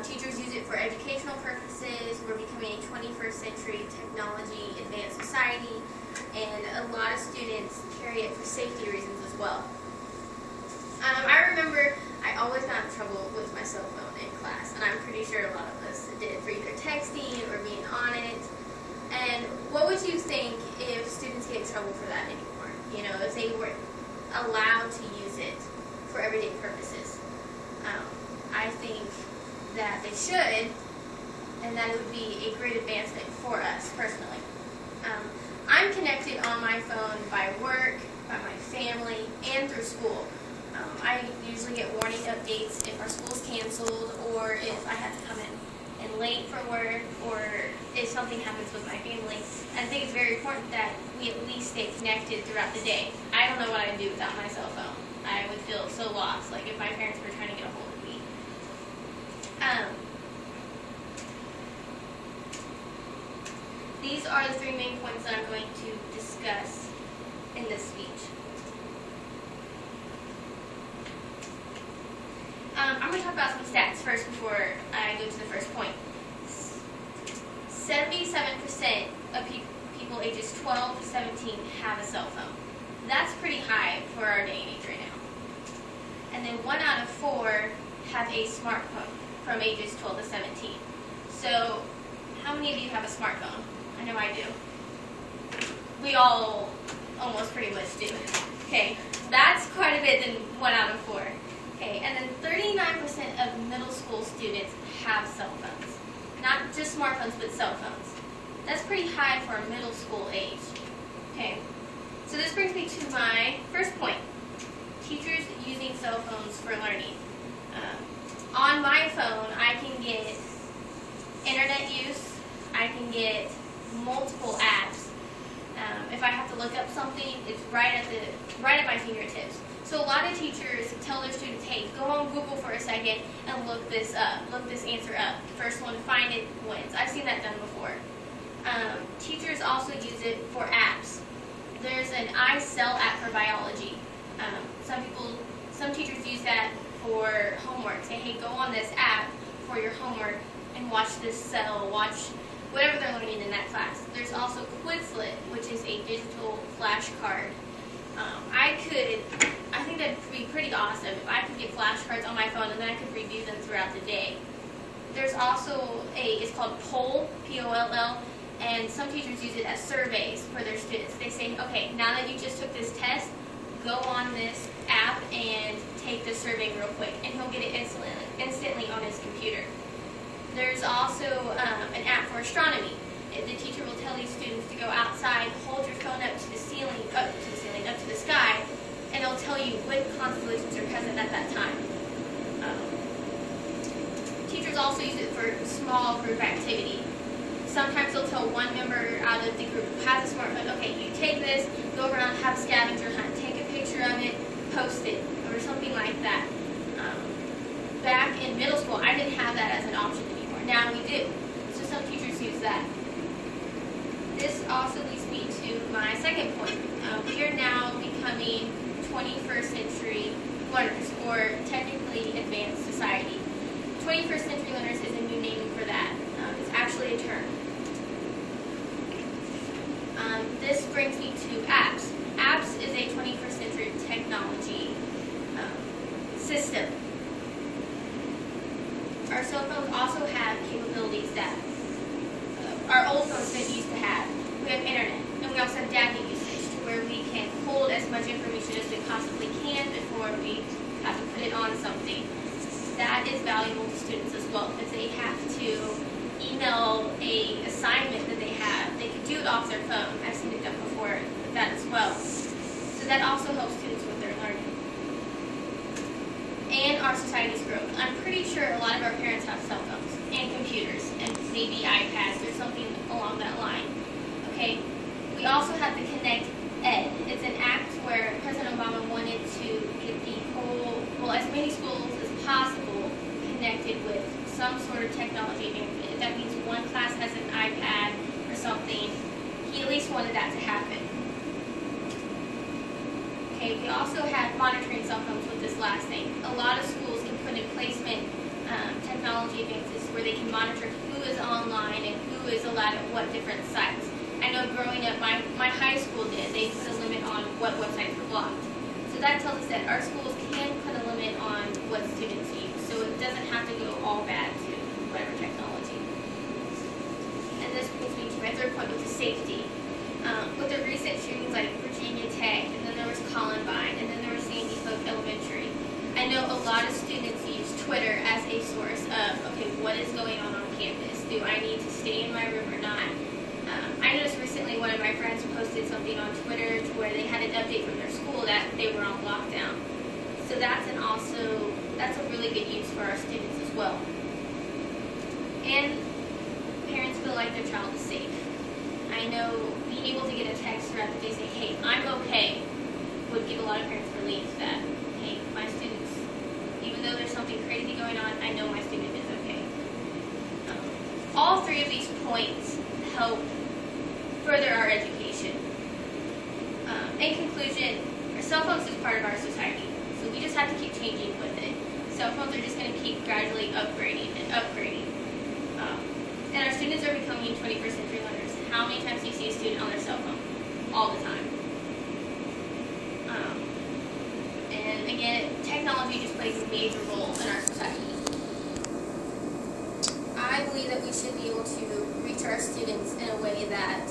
Teachers use it for educational purposes. We're becoming a 21st century technology advanced society, and a lot of students carry it for safety reasons as well. I remember I always got in trouble with my cell phone in class, and I'm pretty sure a lot of us did, for either texting or being on it. And what would you think if students get in trouble for that anymore? You know, if they were allowed to use it for everyday purposes? I think that they should, and that it would be a great advancement for us personally. I'm connected on my phone by work, by my family, and through school. I usually get warning updates if our school's canceled, or if I have to come in late for work, or if something happens with my family. I think it's very important that we at least stay connected throughout the day. I don't know what I'd do without my cell phone. I would feel so lost, like if my parents were trying to get a hold of me. These are the 3 main points that I'm going to discuss in this speech. I'm going to talk about some stats first before I go to the first point. 77% of people ages 12 to 17 have a cell phone. That's pretty high for our day and age right now. And then 1 out of 4 have a smartphone from ages 12 to 17. So, how many of you have a smartphone? I know I do. We all almost pretty much do. Okay, that's quite a bit than 1 out of 4. Okay, and then 39% of middle school students have cell phones. Not just smartphones, but cell phones. That's pretty high for a middle school age. Okay, so this brings me to my first point. Teachers using cell phones for learning. On my phone, I can get internet use. I can get multiple apps. If I have to look up something, it's right at my fingertips. So a lot of teachers tell their students, hey, go on Google for a second and look this up, look this answer up. The first one to find it wins. I've seen that done before. Teachers also use it for apps. There's an iCell app for biology. Some teachers use that for homework. Say, hey, go on this app for your homework and watch this cell, watch whatever they're learning in that class. There's also Quizlet, which is a digital flashcard. I think that'd be pretty awesome if I could get flashcards on my phone and then I could review them throughout the day. There's also it's called Poll, P-O-L-L, and some teachers use it as surveys for their students. They say, okay, now that you just took this test, go on this app and take this survey real quick, and he'll get it instantly on his computer. There's also an app for astronomy. The teacher will tell these students to go outside, hold your phone up to the ceiling, up to the sky, and it'll tell you what constellations are present at that time. Teachers also use it for small group activity. Sometimes they'll tell one member out of the group who has a smartphone, okay, you take this, go around, have a scavenger hunt, take a picture of it, post it, or something like that. Back in middle school, I didn't have that as an option anymore. Now we do. So some teachers use that. This also leads me to my second point. We are now becoming 21st century learners, or technically advanced society. 21st century learners is a new name for that. It's actually a term. This brings me to apps. Apps is a 21st century technology system. Our cell phones also have capabilities that our old phones didn't used to have. We have internet, and we also have data usage, to where we can hold as much information as we possibly can before we have to put it on something. That is valuable to students as well, because they have to email an assignment that they have. They can do it off their phone. I've seen it done before with that as well. So that also helps students with their learning. And our society's growth. I'm pretty sure a lot of our parents have cell phones and computers and maybe iPads or something along that line. Okay. We also have the Connect Ed. It's an act where President Obama wanted to get as many schools as possible connected with some sort of technology. If that means one class has an iPad or something, he at least wanted that to happen. Okay, we also have monitoring cell phones with this last thing. A lot of schools can put in placement technology advances where they can monitor who is online and who is allowed at what different sites. I know growing up, my high school did. They put a limit on what websites were blocked. So that tells us that our schools can put a limit on what students use. So it doesn't have to go all bad to whatever technology. And this brings me to my third point, which is safety. With the recent shootings like Virginia Tech, and then there was Columbine, and then there was Sandy Hook Elementary, I know a lot of students use Twitter as a source of, okay, what is going on campus? Do I need to stay in my room or not? I noticed recently one of my friends posted something on Twitter to where they had an update from their school that they were on lockdown. So that's a really good use for our students as well. And parents feel like their child is safe. I know being able to get a text throughout the day saying, hey, I'm okay, would give a lot of parents relief that, hey, my students, even though there's something crazy going on, I know my student is okay. All three of these points help further our education. In conclusion, our cell phones is part of our society, so we just have to keep changing with it. Cell phones are just going to keep gradually upgrading and upgrading. And our students are becoming 21st century learners. How many times do you see a student on their cell phone? All the time. And again, technology just plays a major role in our society. I believe that we should be able to reach our students in a way that